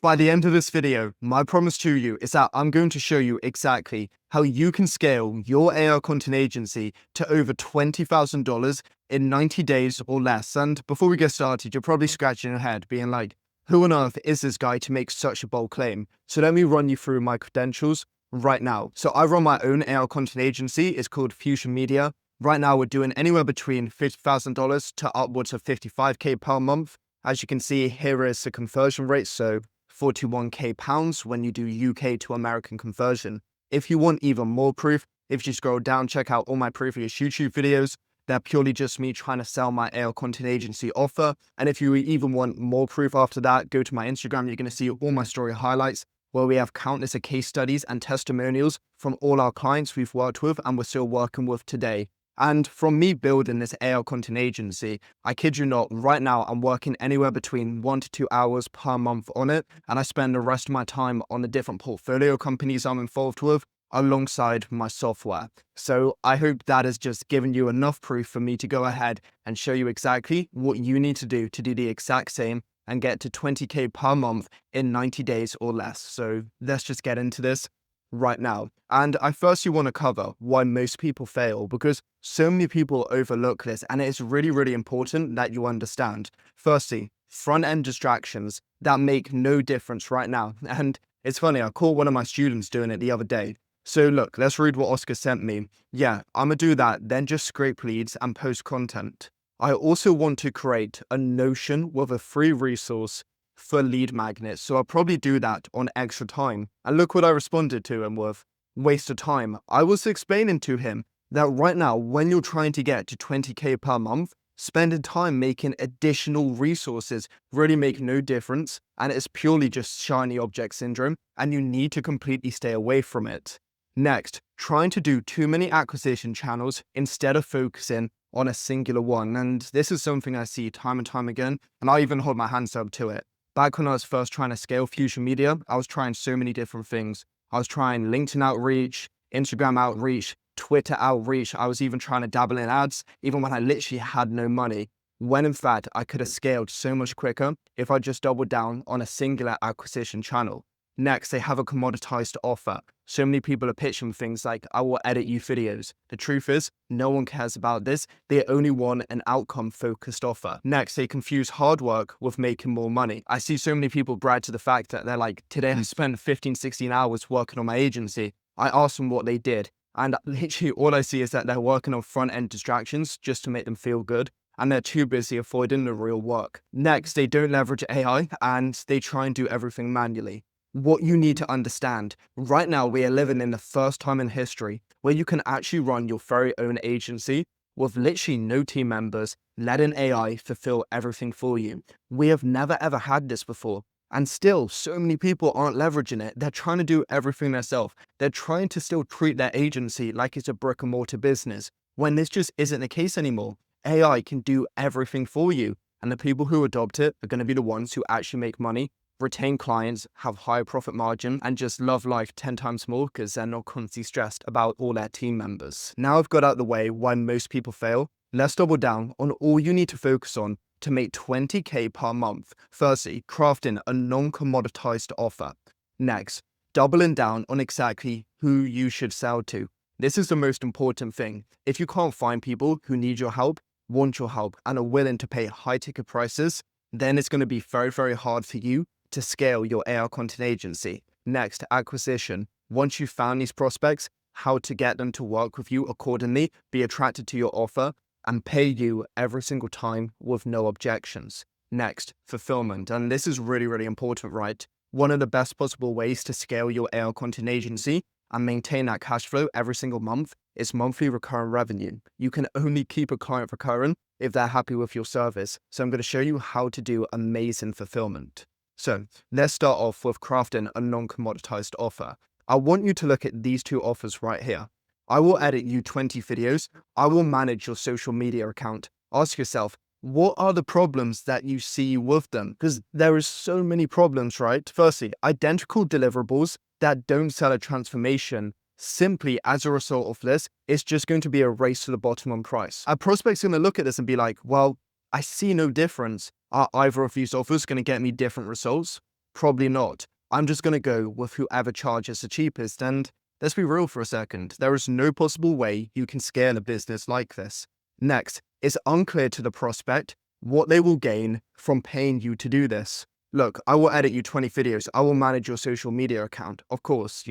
By the end of this video, my promise to you is that I'm going to show you exactly how you can scale your AI content agency to over $20,000 in 90 days or less. And before we get started, you're probably scratching your head being like, who on earth is this guy to make such a bold claim? So let me run you through my credentials right now. So I run my own AI content agency. It's called Fusion Media. Right now, we're doing anywhere between $50,000 to upwards of 55K per month. As you can see, here is the conversion rate. So 41K pounds when you do UK to American conversion. If you want even more proof, if you scroll down, check out all my previous YouTube videos. They're purely just me trying to sell my AI content agency offer. And if you even want more proof after that, go to my Instagram. You're going to see all my story highlights where we have countless of case studies and testimonials from all our clients we've worked with and we're still working with today. And from me building this AI content agency, I kid you not, right now I'm working anywhere between 1 to 2 hours per month on it. And I spend the rest of my time on the different portfolio companies I'm involved with alongside my software. So I hope that has just given you enough proof for me to go ahead and show you exactly what you need to do the exact same and get to 20K per month in 90 days or less. So let's just get into this right now. And I firstly want to cover why most people fail, because so many people overlook this and it's really, really important that you understand. Firstly, front-end distractions that make no difference right now. And it's funny, I caught one of my students doing it the other day. So look, let's read what Oscar sent me. Yeah, I'm gonna do that, then just scrape leads and post content. I also want to create a Notion with a free resource for lead magnets. So I'll probably do that on extra time. And look what I responded to him with. Waste of time. I was explaining to him that right now, when you're trying to get to 20K per month, spending time making additional resources really make no difference. And it's purely just shiny object syndrome. And you need to completely stay away from it. Next, trying to do too many acquisition channels instead of focusing on a singular one. And this is something I see time and time again. And I even hold my hands up to it. Back when I was first trying to scale Fusion Media, I was trying so many different things. I was trying LinkedIn outreach, Instagram outreach, Twitter outreach. I was even trying to dabble in ads, even when I literally had no money. When in fact, I could have scaled so much quicker if I just doubled down on a singular acquisition channel. Next, they have a commoditized offer. So many people are pitching things like, I will edit you videos. The truth is, no one cares about this. They only want an outcome-focused offer. Next, they confuse hard work with making more money. I see so many people brag to the fact that they're like, today I spent 15, 16 hours working on my agency. I asked them what they did. And literally all I see is that they're working on front-end distractions just to make them feel good. And they're too busy avoiding the real work. Next, they don't leverage AI and they try and do everything manually. What you need to understand, right now we are living in the first time in history where you can actually run your very own agency with literally no team members, letting AI fulfill everything for you. We have never ever had this before. And still, so many people aren't leveraging it. They're trying to do everything themselves. They're trying to still treat their agency like it's a brick and mortar business, when this just isn't the case anymore. AI can do everything for you. And the people who adopt it are going to be the ones who actually make money, retain clients, have higher profit margin, and just love life 10 times more because they're not constantly stressed about all their team members. Now I've got out of the way why most people fail, let's double down on all you need to focus on to make 20K per month. Firstly, crafting a non-commoditized offer. Next, doubling down on exactly who you should sell to. This is the most important thing. If you can't find people who need your help, want your help, and are willing to pay high ticket prices, then it's going to be very, very hard for you to scale your AI content agency. Next, acquisition. Once you've found these prospects, how to get them to work with you accordingly, be attracted to your offer, and pay you every single time with no objections. Next, fulfillment. And this is really, really important, right? One of the best possible ways to scale your AI content agency and maintain that cash flow every single month is monthly recurring revenue. You can only keep a client recurring if they're happy with your service. So I'm going to show you how to do amazing fulfillment. So let's start off with crafting a non-commoditized offer. I want you to look at these two offers right here. I will edit you 20 videos. I will manage your social media account. Ask yourself, what are the problems that you see with them? Because there is so many problems, right? Firstly, identical deliverables that don't sell a transformation. Simply as a result of this, it's just going to be a race to the bottom on price. A prospect's going to look at this and be like, well, I see no difference. Are either of these offers going to get me different results? Probably not. I'm just going to go with whoever charges the cheapest. And let's be real for a second. There is no possible way you can scale a business like this. Next, it's unclear to the prospect what they will gain from paying you to do this. Look, I will edit you 20 videos. I will manage your social media account. Of course,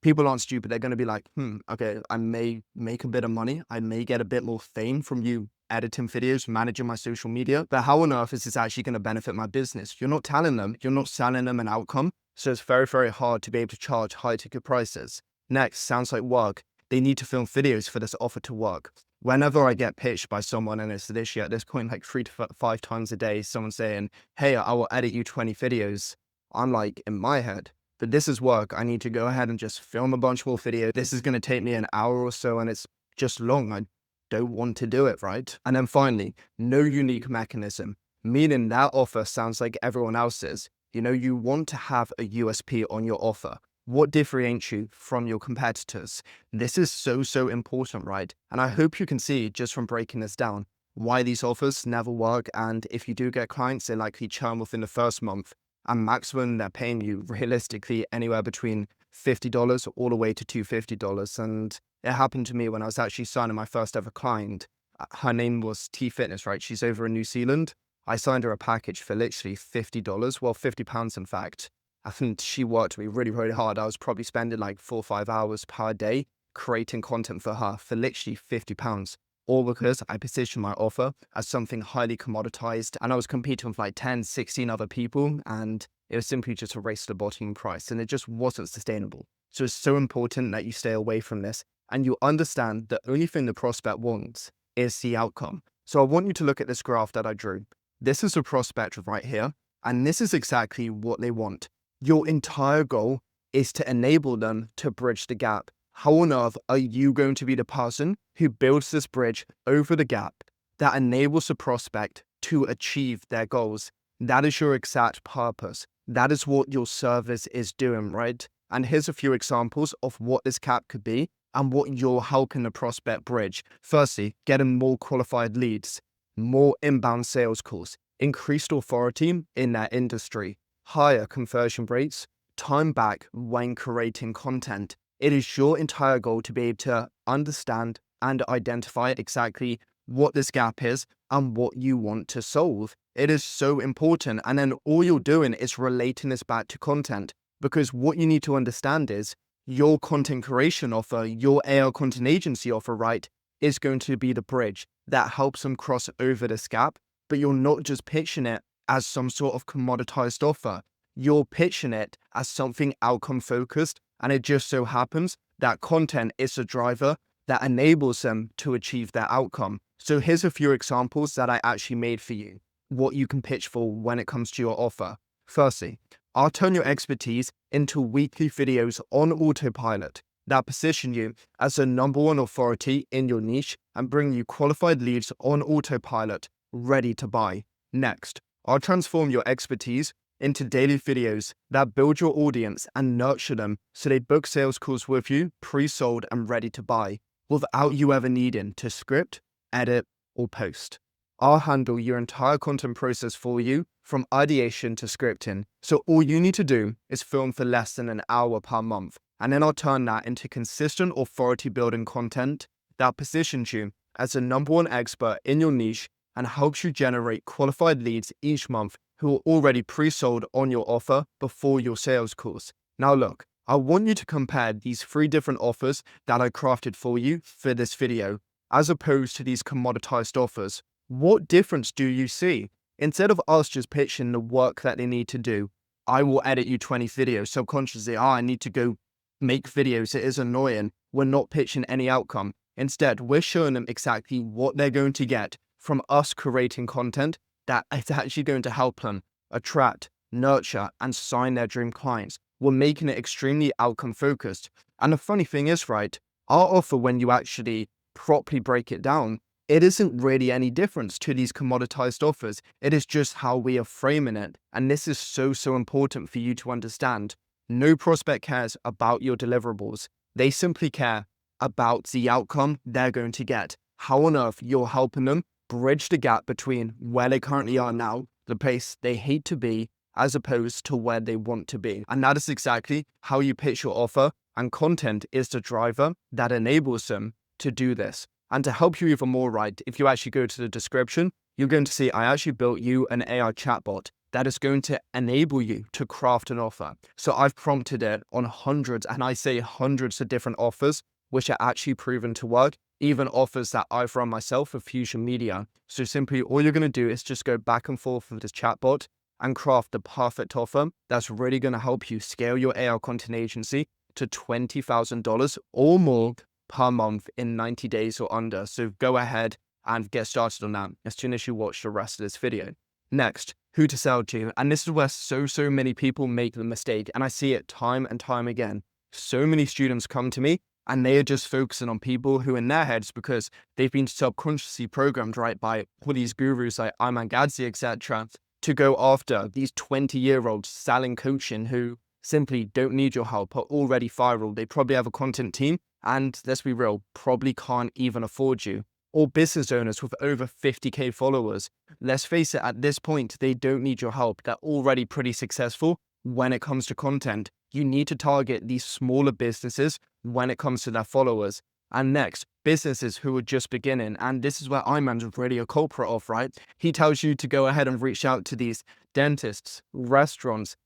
people aren't stupid. They're going to be like, okay, I may make a bit of money. I may get a bit more fame from you editing videos, managing my social media. But how on earth is this actually going to benefit my business? You're not telling them. You're not selling them an outcome. So it's very, very hard to be able to charge high ticket prices. Next, sounds like work. They need to film videos for this offer to work. Whenever I get pitched by someone, and it's literally at this point like 3 to 5 times a day, someone saying, hey, I will edit you 20 videos. I'm like, in my head, but this is work. I need to go ahead and just film a bunch more videos. This is going to take me an hour or so, and it's just long. I don't want to do it, right? And then finally, no unique mechanism, meaning that offer sounds like everyone else's. You want to have a USP on your offer. What differentiates you from your competitors? This is so important, right? And I hope you can see just from breaking this down why these offers never work. And if you do get clients, they likely churn within the first month. And maximum, they're paying you realistically anywhere between $50 all the way to $250. And it happened to me when I was actually signing my first ever client. Her name was T Fitness, right? She's over in New Zealand. I signed her a package for literally $50. Well, £50 in fact. I think she worked me really hard. I was probably spending like 4 or 5 hours per day creating content for her for literally £50. All because I positioned my offer as something highly commoditized, and I was competing with like 10, 16 other people, and it was simply just a race to the bottom price, and it just wasn't sustainable. So it's so important that you stay away from this, and you understand the only thing the prospect wants is the outcome. So I want you to look at this graph that I drew. This is a prospect right here, and this is exactly what they want. Your entire goal is to enable them to bridge the gap. How on earth are you going to be the person who builds this bridge over the gap that enables the prospect to achieve their goals? That is your exact purpose. That is what your service is doing, right? And here's a few examples of what this gap could be and what you're helping the prospect bridge. Firstly, getting more qualified leads, more inbound sales calls, increased authority in their industry, higher conversion rates, time back when creating content. It is your entire goal to be able to understand and identify exactly what this gap is and what you want to solve. It is so important. And then all you're doing is relating this back to content, because what you need to understand is your content creation offer, your AI content agency offer, right, is going to be the bridge that helps them cross over this gap. But you're not just pitching it as some sort of commoditized offer. You're pitching it as something outcome focused. And it just so happens that content is the driver that enables them to achieve their outcome. So here's a few examples that I actually made for you, what you can pitch for when it comes to your offer. Firstly, I'll turn your expertise into weekly videos on autopilot that position you as the #1 authority in your niche and bring you qualified leads on autopilot, ready to buy. Next, I'll transform your expertise into daily videos that build your audience and nurture them so they book sales calls with you, pre-sold and ready to buy, without you ever needing to script, edit, or post. I'll handle your entire content process for you from ideation to scripting. So all you need to do is film for less than an hour per month. And then I'll turn that into consistent authority building content that positions you as the #1 expert in your niche and helps you generate qualified leads each month who are already pre-sold on your offer before your sales calls. Now look, I want you to compare these 3 different offers that I crafted for you for this video, as opposed to these commoditized offers. What difference do you see? Instead of us just pitching the work that they need to do, I will edit you 20 videos subconsciously. I need to go make videos. It is annoying. We're not pitching any outcome. Instead, we're showing them exactly what they're going to get from us creating content that is actually going to help them attract, nurture, and sign their dream clients. We're making it extremely outcome focused. And the funny thing is, right, our offer, when you actually properly break it down, it isn't really any difference to these commoditized offers. It is just how we are framing it. And this is so important for you to understand. No prospect cares about your deliverables. They simply care about the outcome they're going to get. How on earth you're helping them bridge the gap between where they currently are now, the place they hate to be, as opposed to where they want to be. And that is exactly how you pitch your offer. And content is the driver that enables them to do this. And to help you even more, right, if you actually go to the description, you're going to see I actually built you an AI chatbot that is going to enable you to craft an offer. So I've prompted it on hundreds, and I say hundreds of different offers, which are actually proven to work, even offers that I've run myself for Fusion Media. So simply all you're going to do is just go back and forth with this chatbot and craft the perfect offer that's really going to help you scale your AI content agency to $20,000 or more per month in 90 days or under. So go ahead and get started on that as soon as you watch the rest of this video. Next, who to sell to. And this is where so many people make the mistake. And I see it time and time again. So many students come to me and they are just focusing on people who in their heads, because they've been subconsciously programmed, right, by all these gurus like Ayman Gadzi, etc., to go after these 20-year-olds selling coaching who simply don't need your help, are already viral. They probably have a content team and, let's be real, probably can't even afford you. Or business owners with over 50K followers. Let's face it, at this point, they don't need your help. They're already pretty successful when it comes to content. You need to target these smaller businesses when it comes to their followers. And next, businesses who are just beginning. And this is where Ayman's really a culprit of, right? He tells you to go ahead and reach out to these dentists, restaurants,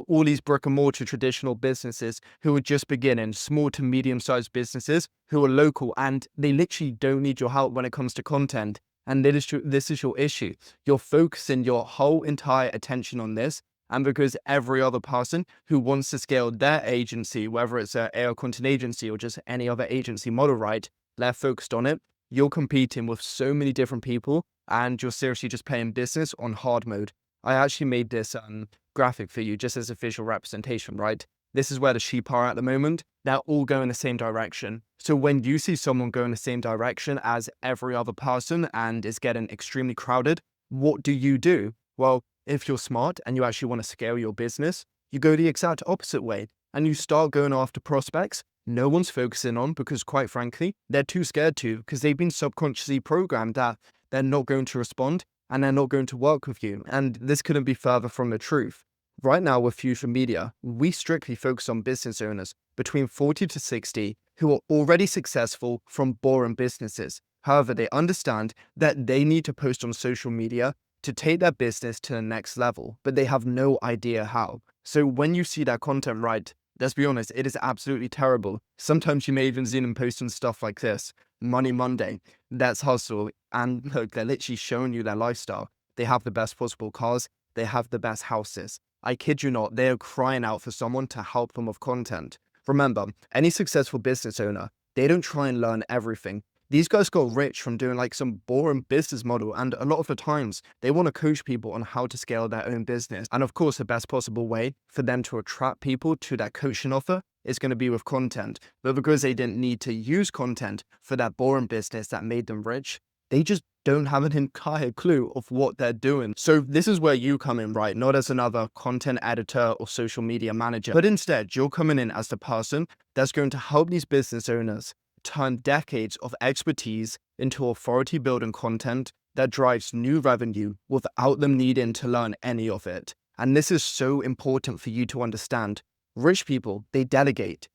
all these brick and mortar traditional businesses who are just beginning, small to medium-sized businesses who are local, and they literally don't need your help when it comes to content. And this is your issue. You're focusing your whole entire attention on this. And because every other person who wants to scale their agency, whether it's an AI content agency or just any other agency model, right, they're focused on it. You're competing with so many different people and you're seriously just playing business on hard mode. I actually made this graphic for you just as a visual representation, right? This is where the sheep are at the moment. They're all going the same direction. So when you see someone going the same direction as every other person and it's getting extremely crowded, what do? Well, if you're smart and you actually want to scale your business, you go the exact opposite way and you start going after prospects no one's focusing on because, quite frankly, they're too scared to, because they've been subconsciously programmed that they're not going to respond and they're not going to work with you. And this couldn't be further from the truth. Right now with Fusion Media, we strictly focus on business owners between 40 to 60 who are already successful from boring businesses. However, they understand that they need to post on social media to take their business to the next level, but they have no idea how. So when you see that content, right, let's be honest, it is absolutely terrible. Sometimes you may even see them posting stuff like this: Money Monday, that's hustle. And look, they're literally showing you their lifestyle. They have the best possible cars. They have the best houses. I kid you not, they are crying out for someone to help them with content. Remember, any successful business owner, they don't try and learn everything. These guys got rich from doing like some boring business model, and a lot of the times they want to coach people on how to scale their own business. And of course, the best possible way for them to attract people to that coaching offer is going to be with content. But because they didn't need to use content for that boring business that made them rich, they just don't have an entire clue of what they're doing. So this is where you come in, right? Not as another content editor or social media manager, but instead you're coming in as the person that's going to help these business owners turn decades of expertise into authority building content that drives new revenue without them needing to learn any of it. And this is so important for you to understand. Rich people, they delegate.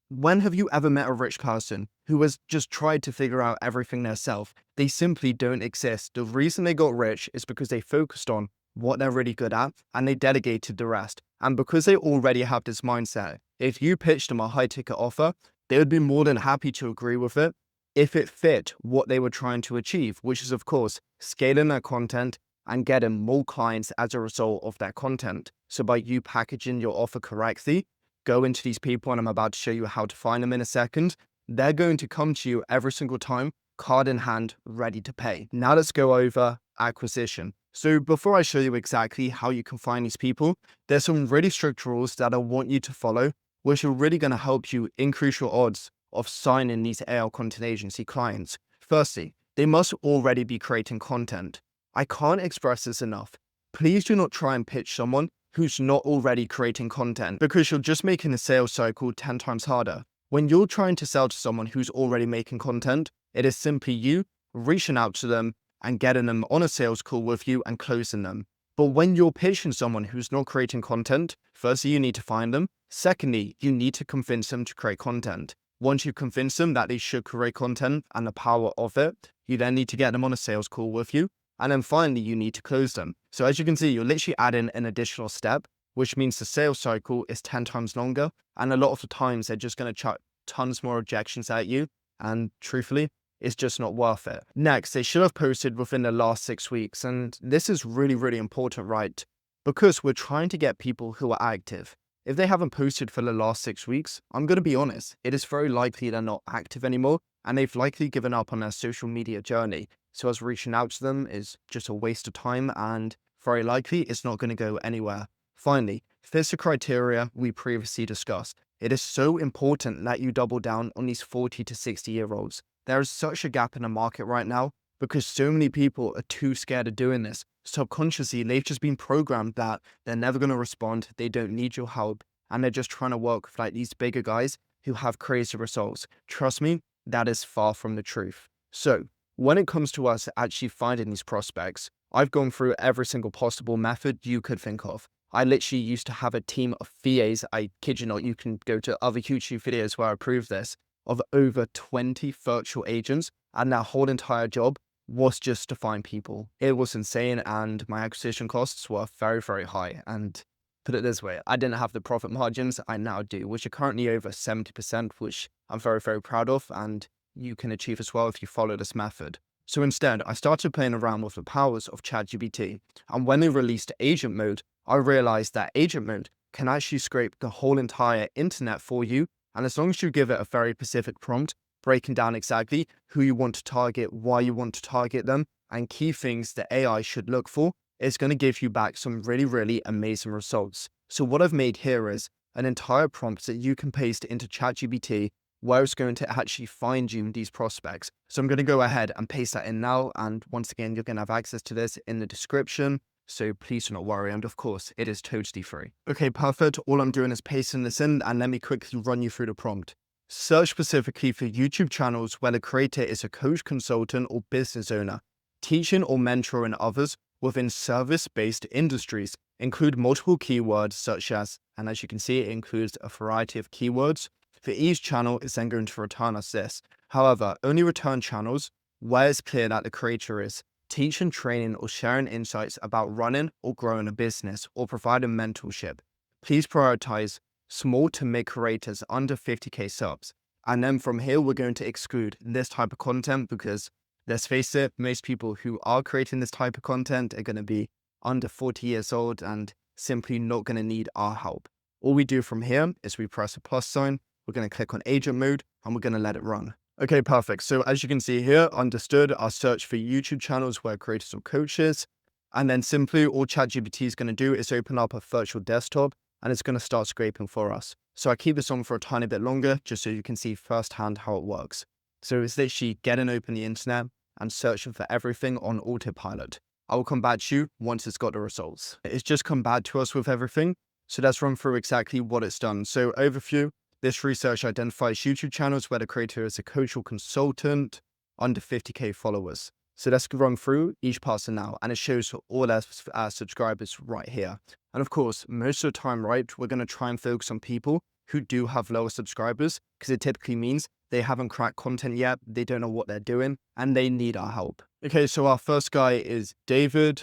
When have you ever met a rich person who has just tried to figure out everything themselves? They simply don't exist. The reason they got rich is because they focused on what they're really good at and they delegated the rest. And because they already have this mindset, if you pitched them a high ticket offer, they would be more than happy to agree with it if it fit what they were trying to achieve, which is, of course, scaling their content and getting more clients as a result of that content. So by you packaging your offer correctly, go into these people, and I'm about to show you how to find them in a second, they're going to come to you every single time, card in hand, ready to pay. Now let's go over acquisition. So before I show you exactly how you can find these people, there's some really strict rules that I want you to follow, which are really going to help you increase your odds of signing these AI content agency clients. Firstly, they must already be creating content. I can't express this enough. Please do not try and pitch someone who's not already creating content, because you're just making the sales cycle 10 times harder. When you're trying to sell to someone who's already making content, it is simply you reaching out to them and getting them on a sales call with you and closing them. But when you're pitching someone who's not creating content, firstly, you need to find them. Secondly, you need to convince them to create content. Once you convince them that they should create content and the power of it, you then need to get them on a sales call with you. And then finally, you need to close them. So as you can see, you're literally adding an additional step, which means the sales cycle is 10 times longer. And a lot of the times they're just going to chuck tons more objections at you. And truthfully, it's just not worth it. Next, they should have posted within the last 6 weeks. And this is really, really important, right? Because we're trying to get people who are active. If they haven't posted for the last 6 weeks, I'm going to be honest, it is very likely they're not active anymore and they've likely given up on their social media journey. So us reaching out to them is just a waste of time and very likely it's not going to go anywhere. Finally, fits the criteria we previously discussed. It is so important that you double down on these 40 to 60-year-olds. There is such a gap in the market right now because so many people are too scared of doing this. Subconsciously, they've just been programmed that they're never going to respond, they don't need your help, and they're just trying to work with like these bigger guys who have crazy results. Trust me, that is far from the truth. So when it comes to us actually finding these prospects, I've gone through every single possible method you could think of. I literally used to have a team of VAs, I kid you not, you can go to other YouTube videos where I prove this, of over 20 virtual agents, and their whole entire job was just to find people. It was insane, and my acquisition costs were very, very high. And put it this way, I didn't have the profit margins I now do, which are currently over 70%, which I'm very, very proud of, and you can achieve as well if you follow this method. So instead, I started playing around with the powers of ChatGPT, and when they released Agent Mode, I realized that Agent Mode can actually scrape the whole entire internet for you, and as long as you give it a very specific prompt, breaking down exactly who you want to target, why you want to target them, and key things that AI should look for, it's going to give you back some really, really amazing results. So what I've made here is an entire prompt that you can paste into ChatGPT where it's going to actually find you these prospects. So I'm going to go ahead and paste that in now. And once again, you're going to have access to this in the description. So please do not worry. And of course, it is totally free. Okay, perfect. All I'm doing is pasting this in and let me quickly run you through the prompt. Search specifically for YouTube channels where the creator is a coach, consultant, or business owner, teaching or mentoring others within service-based industries. Include multiple keywords such as, and as you can see, it includes a variety of keywords. For each channel, it's then going to return us this. However, only return channels where it's clear that the creator is teaching, training, or sharing insights about running or growing a business or providing mentorship. Please prioritize small to mid creators under 50k subs. And then from here, we're going to exclude this type of content because let's face it, most people who are creating this type of content are going to be under 40 years old and simply not going to need our help. All we do from here is we press a plus sign, we're going to click on Agent Mode, and we're going to let it run. Okay, perfect. So as you can see here, understood, I'll search for YouTube channels where creators or coaches, and then simply all ChatGPT is going to do is open up a virtual desktop and it's going to start scraping for us. So I keep this on for a tiny bit longer just so you can see firsthand how it works. So it's literally getting open the internet and searching for everything on autopilot. I will come back to you once it's got the results. It's just come back to us with everything. So let's run through exactly what it's done. So overview, this research identifies YouTube channels where the creator is a coach or consultant under 50k followers. So let's run through each person now, and it shows all our subscribers right here. And of course, most of the time, right, we're going to try and focus on people who do have lower subscribers because it typically means they haven't cracked content yet, they don't know what they're doing, and they need our help. Okay, so our first guy is David.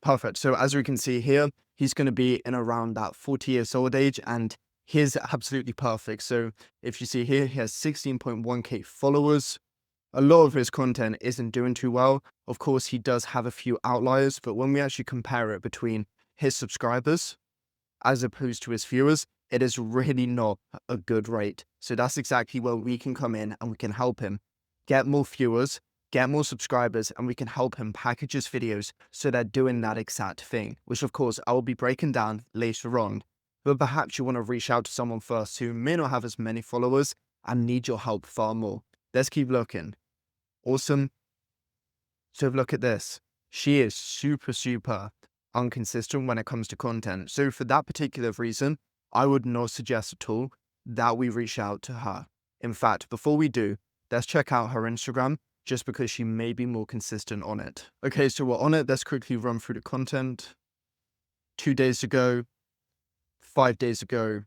Perfect. So as we can see here, he's going to be in around that 40 years old age, and he's absolutely perfect. So if you see here, he has 16.1k followers. A lot of his content isn't doing too well. Of course, he does have a few outliers, but when we actually compare it between his subscribers as opposed to his viewers, it is really not a good rate. So that's exactly where we can come in and we can help him get more viewers, get more subscribers, and we can help him package his videos so they're doing that exact thing, which of course I will be breaking down later on. But perhaps you want to reach out to someone first who may not have as many followers and need your help far more. Let's keep looking. Awesome. So look at this. She is super inconsistent when it comes to content. So for that particular reason, I would not suggest at all that we reach out to her. In fact, before we do, let's check out her Instagram just because she may be more consistent on it. Okay, so we're on it. Let's quickly run through the content. 2 days ago, 5 days ago,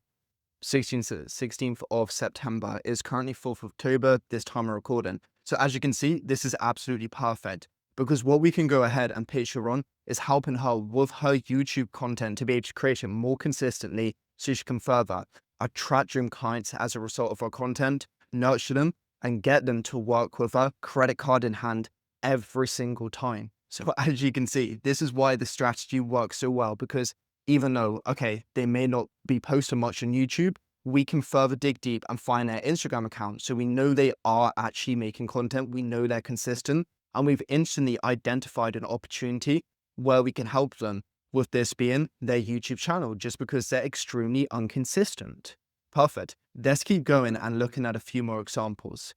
16th of September is currently 4th of October, this time I'm recording. So as you can see, this is absolutely perfect because what we can go ahead and pitch her on is helping her with her YouTube content to be able to create it more consistently so she can further attract dream clients as a result of her content, nurture them, and get them to work with her credit card in hand every single time. So as you can see, this is why the strategy works so well, because even though, okay, they may not be posting much on YouTube, we can further dig deep and find their Instagram account. So we know they are actually making content. We know they're consistent, and we've instantly identified an opportunity where we can help them with this being their YouTube channel, just because they're extremely inconsistent. Perfect. Let's keep going and looking at a few more examples.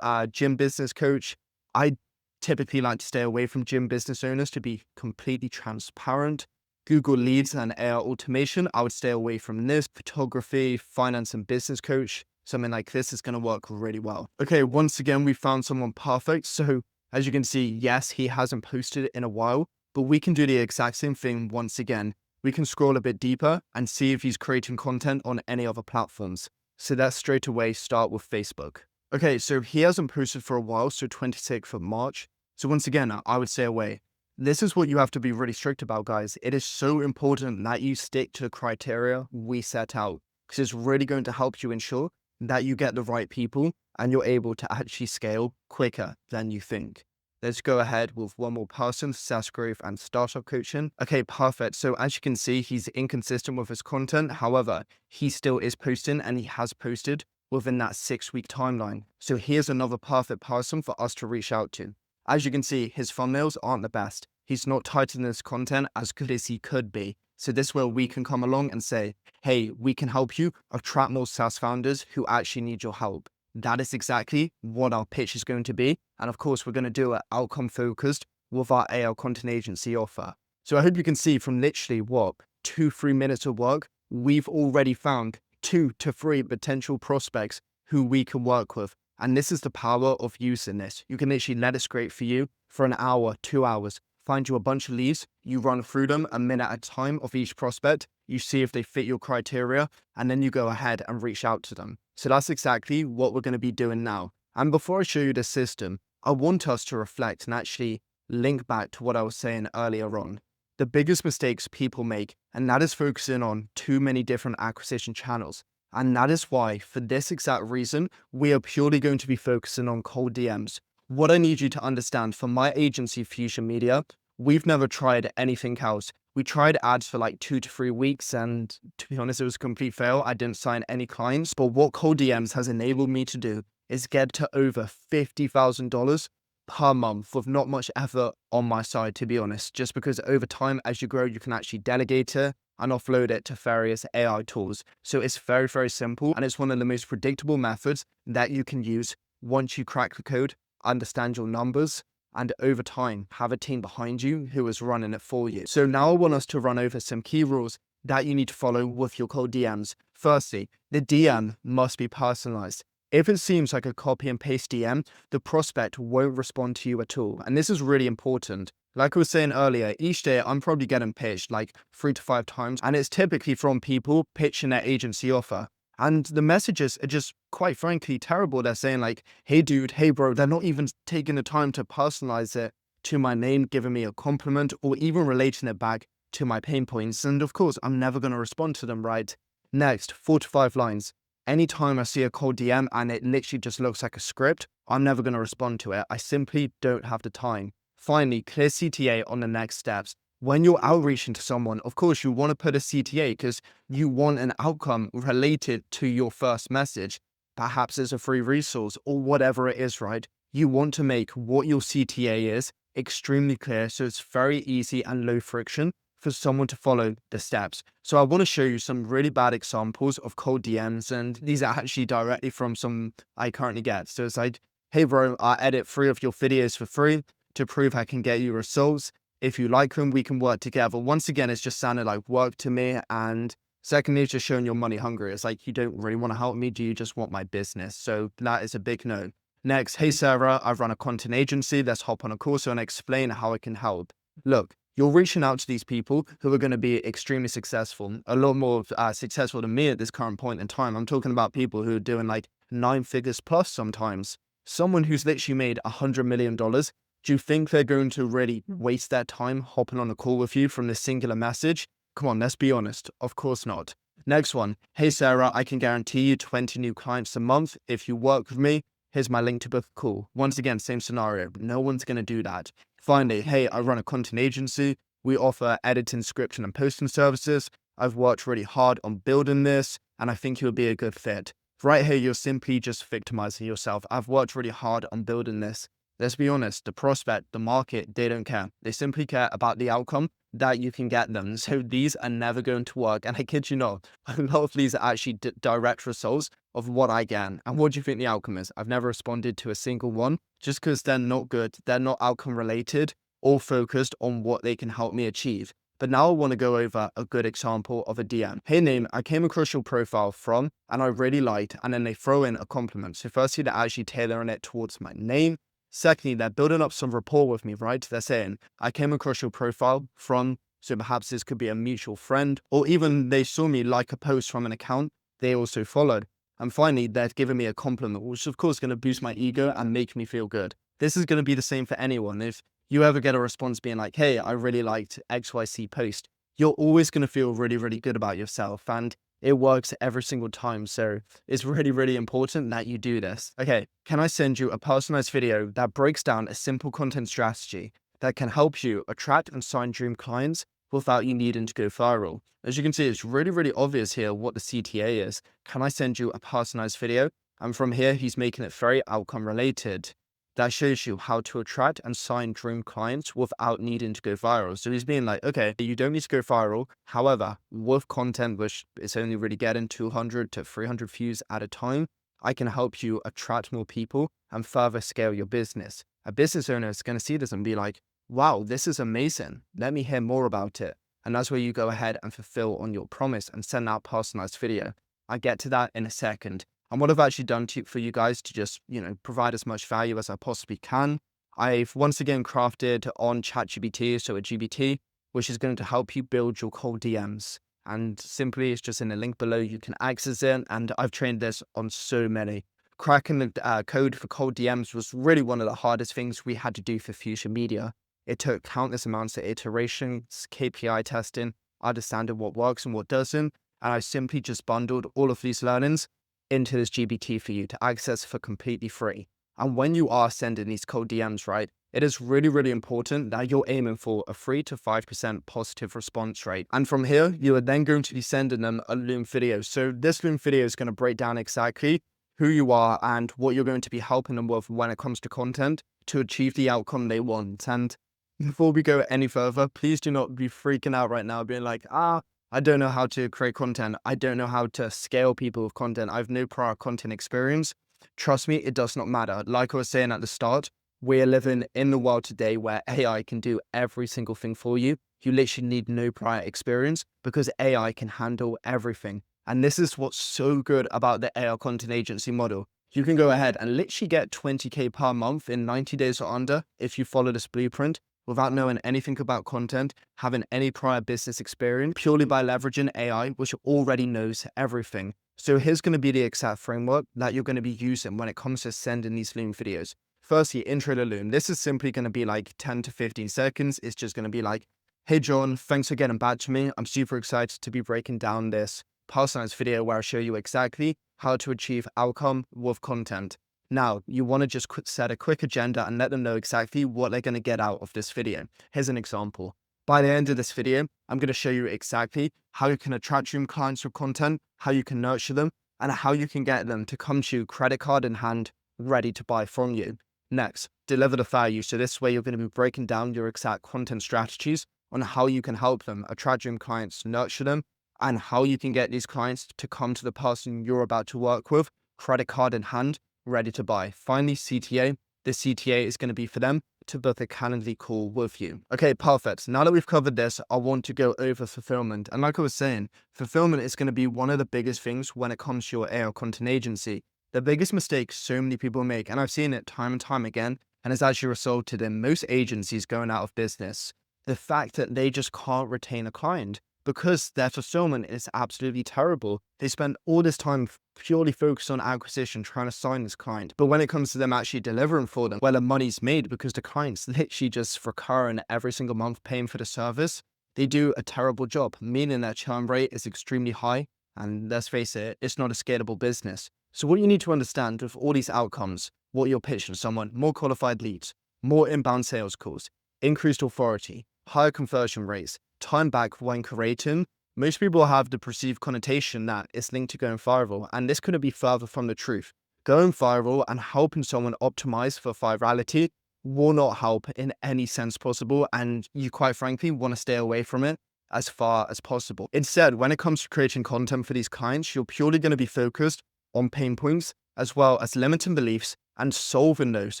Gym business coach. I typically like to stay away from gym business owners, to be completely transparent. Google Leads and AI automation, I would stay away from this. Photography, finance and business coach, something like this is going to work really well. Okay, once again, we found someone perfect. So as you can see, yes, he hasn't posted in a while, but we can do the exact same thing once again. We can scroll a bit deeper and see if he's creating content on any other platforms. So let's straight away start with Facebook. Okay, so he hasn't posted for a while, so 26th of March. So once again, I would stay away. This is what you have to be really strict about, guys. It is so important that you stick to the criteria we set out, because it's really going to help you ensure that you get the right people and you're able to actually scale quicker than you think. Let's go ahead with one more person, SaaS growth and startup coaching. Okay, perfect. So as you can see, he's inconsistent with his content. However, he still is posting, and he has posted within that 6-week timeline. So here's another perfect person for us to reach out to. As you can see, his thumbnails aren't the best. He's not titling his content as good as he could be. So this is where we can come along and say, hey, we can help you attract more SaaS founders who actually need your help. That is exactly what our pitch is going to be. And of course, we're going to do it outcome focused with our AI content agency offer. So I hope you can see from literally 2-3 minutes of work, we've already found 2 to 3 potential prospects who we can work with. And this is the power of using this. You can literally let it scrape for you for an hour, 2 hours, find you a bunch of leads, you run through them a minute at a time of each prospect, you see if they fit your criteria, and then you go ahead and reach out to them. So that's exactly what we're going to be doing now. And before I show you the system, I want us to reflect and actually link back to what I was saying earlier on. The biggest mistakes people make, and that is focusing on too many different acquisition channels. And that is why, for this exact reason, we are purely going to be focusing on cold DMs. What I need you to understand, for my agency, Fusion Media, we've never tried anything else. We tried ads for like 2 to 3 weeks, and to be honest, it was a complete fail. I didn't sign any clients. But what cold DMs has enabled me to do is get to over $50,000 per month with not much effort on my side, to be honest, just because over time, as you grow, you can actually delegate it and offload it to various AI tools. So it's very, very simple. And it's one of the most predictable methods that you can use once you crack the code, understand your numbers, and over time have a team behind you who is running it for you. So now I want us to run over some key rules that you need to follow with your cold DMs. Firstly, the DM must be personalized. If it seems like a copy and paste DM, the prospect won't respond to you at all. And this is really important. Like I was saying earlier, each day I'm probably getting pitched like 3 to 5 times, and it's typically from people pitching their agency offer. And the messages are just, quite frankly, terrible. They're saying like, hey dude, hey bro. They're not even taking the time to personalize it to my name, giving me a compliment, or even relating it back to my pain points. And of course, I'm never going to respond to them, right? Next, 4 to 5 lines. Anytime I see a cold DM and it literally just looks like a script, I'm never going to respond to it. I simply don't have the time. Finally, clear CTA on the next steps. When you're outreaching to someone, of course, you want to put a CTA because you want an outcome related to your first message. Perhaps it's a free resource or whatever it is, right? You want to make what your CTA is extremely clear so it's very easy and low friction for someone to follow the steps. So I want to show you some really bad examples of cold DMs, and these are actually directly from some I currently get. So it's like, hey bro, I edit 3 of your videos for free to prove I can get you results. If you like them, we can work together. Once again, it's just sounded like work to me. And secondly, it's just showing you're money hungry. It's like, you don't really want to help me. Do you just want my business? So that is a big no. Next, hey Sarah, I run a content agency. Let's hop on a call so and explain how I can help. Look, you're reaching out to these people who are going to be extremely successful, a lot more successful than me at this current point in time. I'm talking about people who are doing like 9 figures plus sometimes. Someone who's literally made $100 million. Do you think they're going to really waste their time hopping on a call with you from this singular message? Come on, let's be honest. Of course not. Next one. Hey Sarah, I can guarantee you 20 new clients a month if you work with me. Here's my link to book a call. Once again, same scenario. No one's going to do that. Finally, hey, I run a content agency. We offer editing, scripting, and posting services. I've worked really hard on building this, and I think you'll be a good fit. Right here, you're simply just victimizing yourself. I've worked really hard on building this. Let's be honest, the prospect, the market, they don't care. They simply care about the outcome that you can get them. So these are never going to work. And I kid you not, a lot of these are actually direct results of what I get. And what do you think the outcome is? I've never responded to a single one just because they're not good. They're not outcome related or focused on what they can help me achieve. But now I want to go over a good example of a DM. Hey name, I came across your profile from, and I really liked, and then they throw in a compliment. So firstly, they're actually tailoring it towards my name. Secondly, they're building up some rapport with me, right? They're saying, I came across your profile from, so perhaps this could be a mutual friend, or even they saw me like a post from an account they also followed. And finally, they're giving me a compliment, which of course is going to boost my ego and make me feel good. This is going to be the same for anyone. If you ever get a response being like, hey, I really liked XYZ post, you're always going to feel really, really good about yourself. And it works every single time. So it's really, really important that you do this. Okay, can I send you a personalized video that breaks down a simple content strategy that can help you attract and sign dream clients without you needing to go viral? As you can see, it's really, really obvious here what the CTA is. Can I send you a personalized video? And from here, he's making it very outcome related. That shows you how to attract and sign dream clients without needing to go viral. So he's being like, okay, you don't need to go viral. However, with content, which is only really getting 200 to 300 views at a time, I can help you attract more people and further scale your business. A business owner is going to see this and be like, wow, this is amazing. Let me hear more about it. And that's where you go ahead and fulfill on your promise and send out personalized video. I'll get to that in a second. And what I've actually done for you guys to just, provide as much value as I possibly can, I've once again crafted on ChatGPT, so a GBT, which is going to help you build your cold DMs. And simply, it's just in the link below, you can access it. And I've trained this on so many. Cracking the code for cold DMs was really one of the hardest things we had to do for Fusion Media. It took countless amounts of iterations, KPI testing, understanding what works and what doesn't. And I simply just bundled all of these learnings into this GBT for you to access for completely free. And when you are sending these cold DMs, right, it is really, really important that you're aiming for a 3 to 5% positive response rate. And from here, you are then going to be sending them a Loom video. So this Loom video is going to break down exactly who you are and what you're going to be helping them with when it comes to content to achieve the outcome they want. And before we go any further, please do not be freaking out right now, being like, I don't know how to create content. I don't know how to scale people with content. I have no prior content experience. Trust me, it does not matter. Like I was saying at the start, we're living in the world today where AI can do every single thing for you. You literally need no prior experience because AI can handle everything. And this is what's so good about the AI content agency model. You can go ahead and literally get 20K per month in 90 days or under if you follow this blueprint, without knowing anything about content, having any prior business experience, purely by leveraging AI, which already knows everything. So here's going to be the exact framework that you're going to be using when it comes to sending these Loom videos. Firstly, intro to Loom. This is simply going to be like 10 to 15 seconds. It's just going to be like, hey John, thanks for getting back to me. I'm super excited to be breaking down this personalized video where I show you exactly how to achieve outcome with content. Now, you want to just set a quick agenda and let them know exactly what they're going to get out of this video. Here's an example. By the end of this video, I'm going to show you exactly how you can attract dream clients with content, how you can nurture them, and how you can get them to come to you credit card in hand, ready to buy from you. Next, deliver the value. So this way you're going to be breaking down your exact content strategies on how you can help them attract dream clients, nurture them, and how you can get these clients to come to the person you're about to work with, credit card in hand, ready to buy. Finally, CTA. The CTA is going to be for them to book a Calendly call with you. Okay, perfect. Now that we've covered this, I want to go over fulfillment. And like I was saying, fulfillment is going to be one of the biggest things when it comes to your AI content agency. The biggest mistake so many people make, and I've seen it time and time again, and it's actually resulted in most agencies going out of business, the fact that they just can't retain a client because their fulfillment is absolutely terrible. They spend all this time purely focused on acquisition, trying to sign this client. But when it comes to them actually delivering for them, well, the money's made because the client's literally just recurring every single month paying for the service. They do a terrible job, meaning their churn rate is extremely high. And let's face it, it's not a scalable business. So what you need to understand with all these outcomes, what you're pitching to someone, more qualified leads, more inbound sales calls, increased authority, higher conversion rates, time back when creating, most people have the perceived connotation that it's linked to going viral, and this couldn't be further from the truth. Going viral and helping someone optimize for virality will not help in any sense possible, and you quite frankly want to stay away from it as far as possible. Instead, when it comes to creating content for these clients, you're purely going to be focused on pain points as well as limiting beliefs and solving those.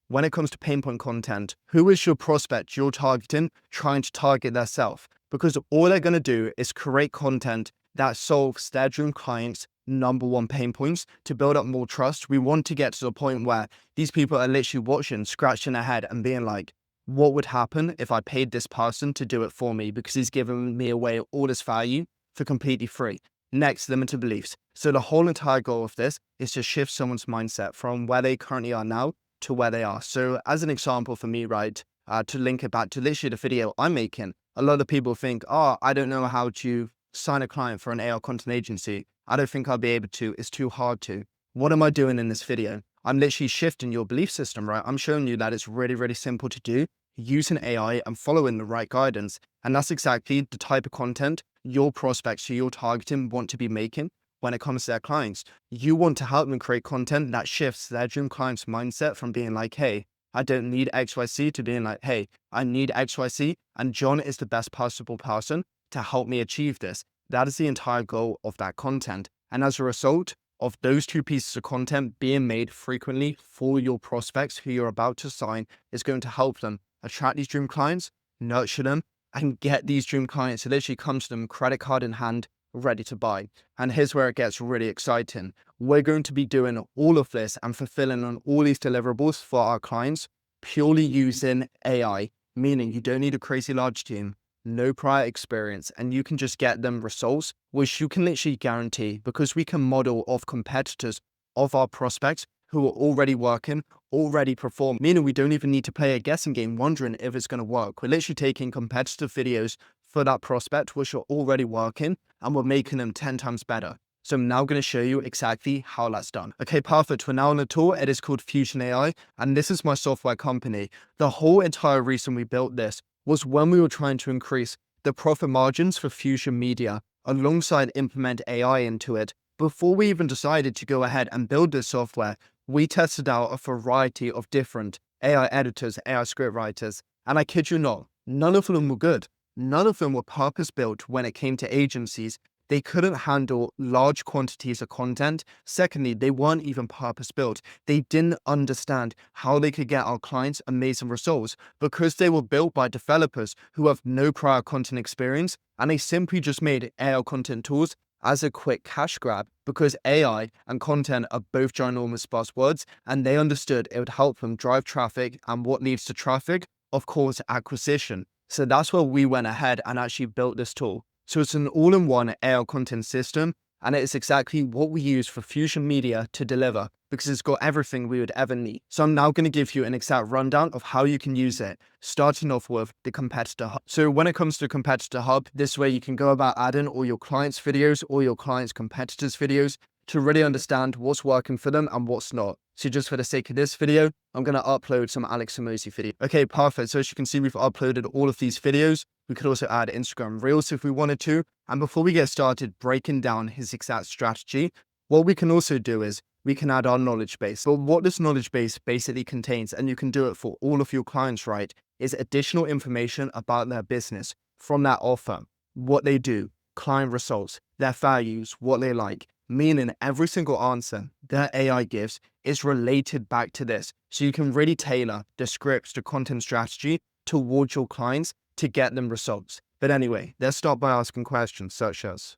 When it comes to pain point content, who is your prospect you're targeting, trying to target their self? Because all they're going to do is create content that solves their dream clients' number one pain points to build up more trust. We want to get to the point where these people are literally watching, scratching their head and being like, what would happen if I paid this person to do it for me because he's giving me away all this value for completely free? Next, limited beliefs. So the whole entire goal of this is to shift someone's mindset from where they currently are now to where they are. So as an example for me, right, to link it back to literally the video I'm making, a lot of people think, oh, I don't know how to sign a client for an AR content agency. I don't think I'll be able to. It's too hard to. What am I doing in this video? I'm literally shifting your belief system, right? I'm showing you that it's really, really simple to do using AI and following the right guidance. And that's exactly the type of content your prospects who you're targeting want to be making when it comes to their clients. You want to help them create content that shifts their dream client's mindset from being like, hey, I don't need XYZ to being like, hey, I need XYZ and John is the best possible person to help me achieve this. That is the entire goal of that content. And as a result of those two pieces of content being made frequently for your prospects who you're about to sign is going to help them attract these dream clients, nurture them, and get these dream clients to literally come to them credit card in hand, ready to buy. And here's where it gets really exciting. We're going to be doing all of this and fulfilling on all these deliverables for our clients purely using AI, meaning you don't need a crazy large team, no prior experience, and you can just get them results, which you can literally guarantee because we can model off competitors of our prospects who are already working, already perform, meaning we don't even need to play a guessing game wondering if it's going to work. We're literally taking competitive videos for that prospect, which are already working, and we're making them 10 times better. So I'm now going to show you exactly how that's done. Okay, perfect. We're now on the tool. It is called Fusion AI, and this is my software company. The whole entire reason we built this was when we were trying to increase the profit margins for Fusion Media alongside implement AI into it. Before we even decided to go ahead and build this software, we tested out a variety of different AI editors, AI script writers, and I kid you not, none of them were good. None of them were purpose-built when it came to agencies. They couldn't handle large quantities of content. Secondly, they weren't even purpose-built. They didn't understand how they could get our clients amazing results because they were built by developers who have no prior content experience, and they simply just made AI content tools as a quick cash grab because AI and content are both ginormous buzzwords, and they understood it would help them drive traffic, and what leads to traffic? Of course, acquisition. So that's where we went ahead and actually built this tool. So it's an all-in-one AI content system, and it is exactly what we use for Fusion Media to deliver because it's got everything we would ever need. So I'm now going to give you an exact rundown of how you can use it, starting off with the Competitor Hub. So when it comes to Competitor Hub, this way you can go about adding all your clients' videos, all your clients' competitors' videos to really understand what's working for them and what's not. So just for the sake of this video, I'm going to upload some Alex Hormozi video. Okay, perfect. So as you can see, we've uploaded all of these videos. We could also add Instagram Reels if we wanted to. And before we get started breaking down his exact strategy, what we can also do is we can add our knowledge base. But what this knowledge base basically contains, and you can do it for all of your clients, right, is additional information about their business from that offer, what they do, client results, their values, what they like, meaning every single answer that AI gives is related back to this. So you can really tailor the scripts, the content strategy towards your clients to get them results. But anyway, let's start by asking questions such as,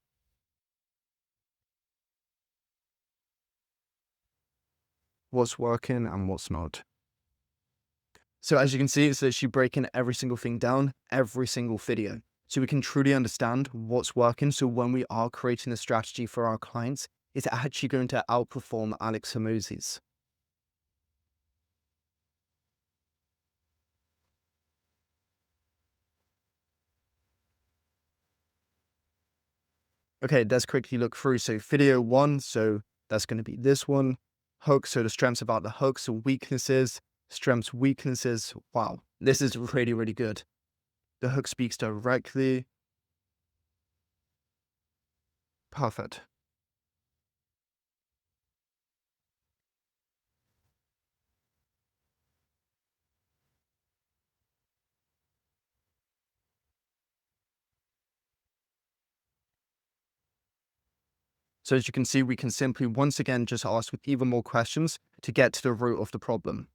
what's working and what's not. So as you can see, it's literally breaking every single thing down, every single video. So we can truly understand what's working. So when we are creating a strategy for our clients, it's actually going to outperform Alex Hormozi's. Okay, let's quickly look through. So video 1, so that's going to be this one. Hook, so the strengths about the hooks, so weaknesses, strengths, weaknesses. Wow, this is really, really good. The hook speaks directly. Perfect. So as you can see, we can simply once again just ask with even more questions to get to the root of the problem.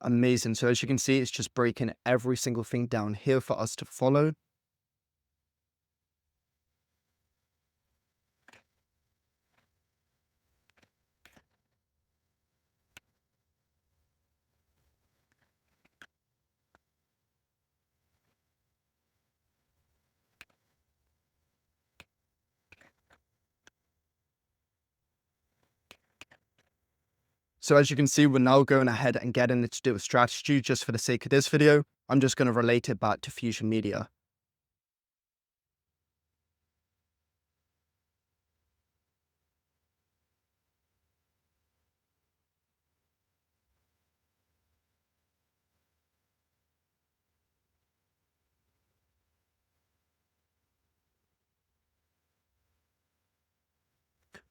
Amazing. So as you can see, it's just breaking every single thing down here for us to follow. So as you can see, we're now going ahead and getting it to do a strategy. Just for the sake of this video, I'm just going to relate it back to Fusion Media.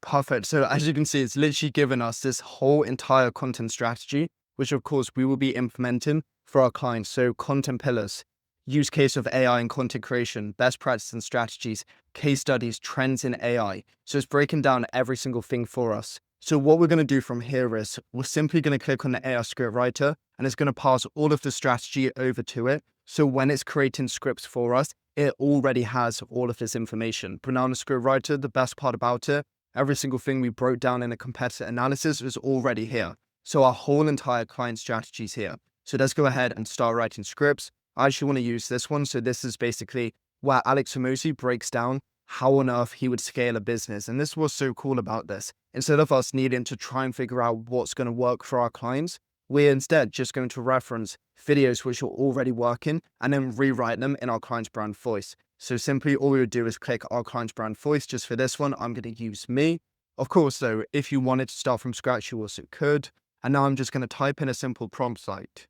Perfect. So as you can see, it's literally given us this whole entire content strategy, which of course we will be implementing for our clients. So content pillars, use case of AI in content creation, best practices and strategies, case studies, trends in AI. So it's breaking down every single thing for us. So what we're going to do from here is we're simply going to click on the AI script writer and it's going to pass all of the strategy over to it. So when it's creating scripts for us, it already has all of this information. But now in the script writer, the best part about it, every single thing we broke down in a competitor analysis is already here. So our whole entire client strategy is here. So let's go ahead and start writing scripts. I actually want to use this one. So this is basically where Alex Hormozi breaks down how on earth he would scale a business. And this was so cool about this. Instead of us needing to try and figure out what's going to work for our clients, we're instead just going to reference videos which are already working and then rewrite them in our client's brand voice. So simply all we would do is click our client's brand voice. Just for this one, I'm going to use me. Of course, though, if you wanted to start from scratch, you also could. And now I'm just going to type in a simple prompt like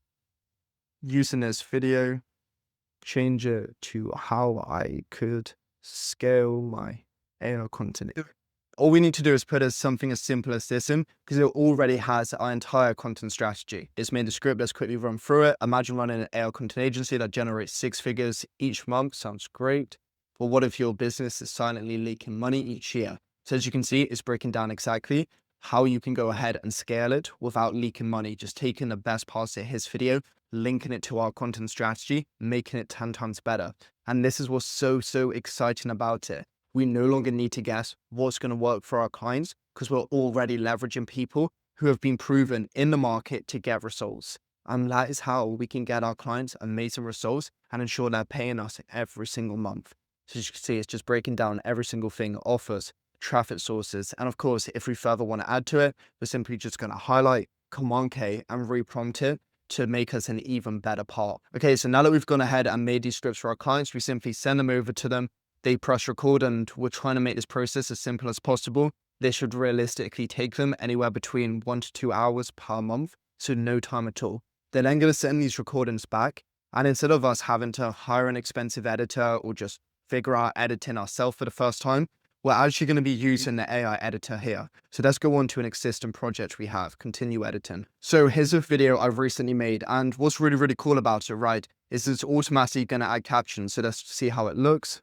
using this video, change it to how I could scale my AI content. All we need to do is put something as simple as this in because it already has our entire content strategy. It's made the script. Let's quickly run through it. Imagine running an AI content agency that generates 6 figures each month. Sounds great. But what if your business is silently leaking money each year? So as you can see, it's breaking down exactly how you can go ahead and scale it without leaking money. Just taking the best parts of his video, linking it to our content strategy, making it 10 times better. And this is what's so exciting about it. We no longer need to guess what's going to work for our clients because we're already leveraging people who have been proven in the market to get results. And that is how we can get our clients amazing results and ensure they're paying us every single month. So as you can see, it's just breaking down every single thing, offers, traffic sources. And of course, if we further want to add to it, we're simply just going to highlight Command K and reprompt it to make us an even better part. Okay, so now that we've gone ahead and made these scripts for our clients, we simply send them over to them. They press record and we're trying to make this process as simple as possible. This should realistically take them anywhere between 1 to 2 hours per month. So no time at all. They're then going to send these recordings back. And instead of us having to hire an expensive editor or just figure out editing ourselves for the first time, we're actually going to be using the AI editor here. So let's go on to an existing project we have, continue editing. So here's a video I've recently made. And what's really cool about it, right, is it's automatically going to add captions. So let's see how it looks.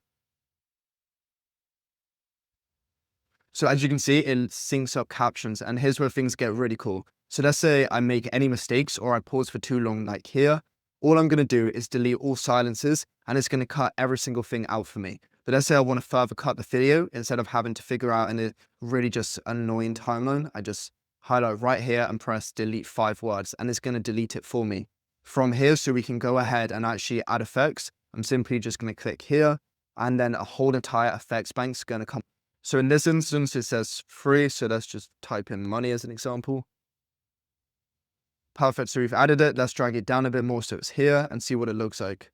So as you can see, it syncs up captions, and here's where things get really cool. So let's say I make any mistakes or I pause for too long, like here. All I'm going to do is delete all silences, and it's going to cut every single thing out for me. But let's say I want to further cut the video, instead of having to figure out in a really just annoying timeline, I just highlight right here and press delete 5 words, and it's going to delete it for me. From here, so we can go ahead and actually add effects, I'm simply just going to click here, and then a whole entire effects bank is going to come. So in this instance, it says free. So let's just type in money as an example. Perfect. So we've added it. Let's drag it down a bit more so it's here and see what it looks like.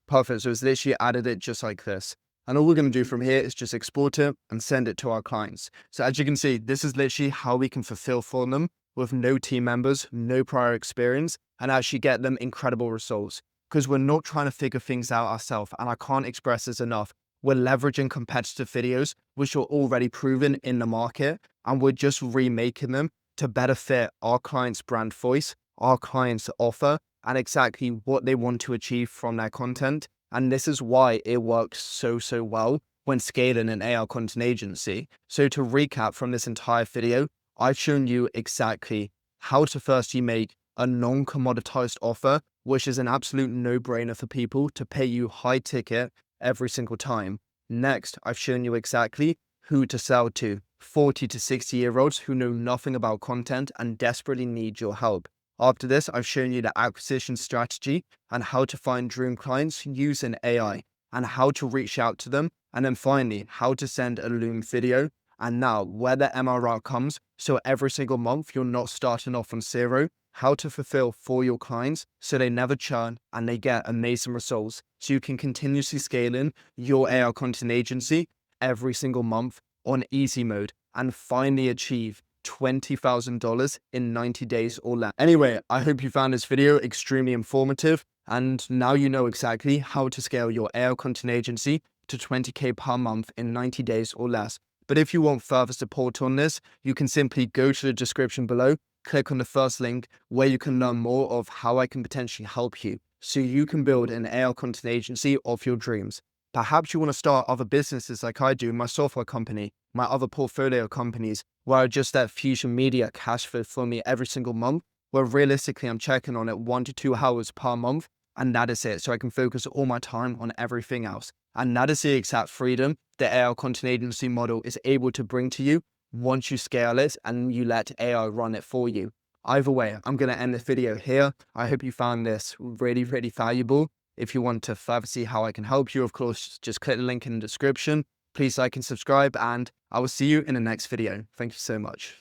Perfect. So it's literally added it just like this. And all we're going to do from here is just export it and send it to our clients. So as you can see, this is literally how we can fulfill for them with no team members, no prior experience, and actually get them incredible results. Because we're not trying to figure things out ourselves. And I can't express this enough. We're leveraging competitive videos, which are already proven in the market, and we're just remaking them to better fit our client's brand voice, our client's offer, and exactly what they want to achieve from their content. And this is why it works so well when scaling an AI content agency. So to recap from this entire video, I've shown you exactly how to firstly make a non-commoditized offer, which is an absolute no-brainer for people to pay you high ticket every single time. Next, I've shown you exactly who to sell to, 40 to 60-year-olds who know nothing about content and desperately need your help. After this, I've shown you the acquisition strategy and how to find dream clients using AI and how to reach out to them. And then finally, how to send a Loom video. And now where the MRR comes, so every single month, you're not starting off on zero, how to fulfill for your clients so they never churn and they get amazing results. So you can continuously scale in your AI content agency every single month on easy mode and finally achieve $20,000 in 90 days or less. Anyway, I hope you found this video extremely informative, and now you know exactly how to scale your AI content agency to 20K per month in 90 days or less. But if you want further support on this, you can simply go to the description below, click on the first link where you can learn more of how I can potentially help you so you can build an AI content agency of your dreams. Perhaps you want to start other businesses like I do, my software company, my other portfolio companies, where I just let Fusion Media cash flow for me every single month, where realistically I'm checking on it 1 to 2 hours per month, and that is it. So I can focus all my time on everything else. And that is the exact freedom the AI content agency model is able to bring to you once you scale it and you let AI run it for you. Either way, I'm going to end this video here. I hope you found this really valuable. If you want to further see how I can help you, of course, just click the link in the description. Please like and subscribe, and I will see you in the next video. Thank you so much.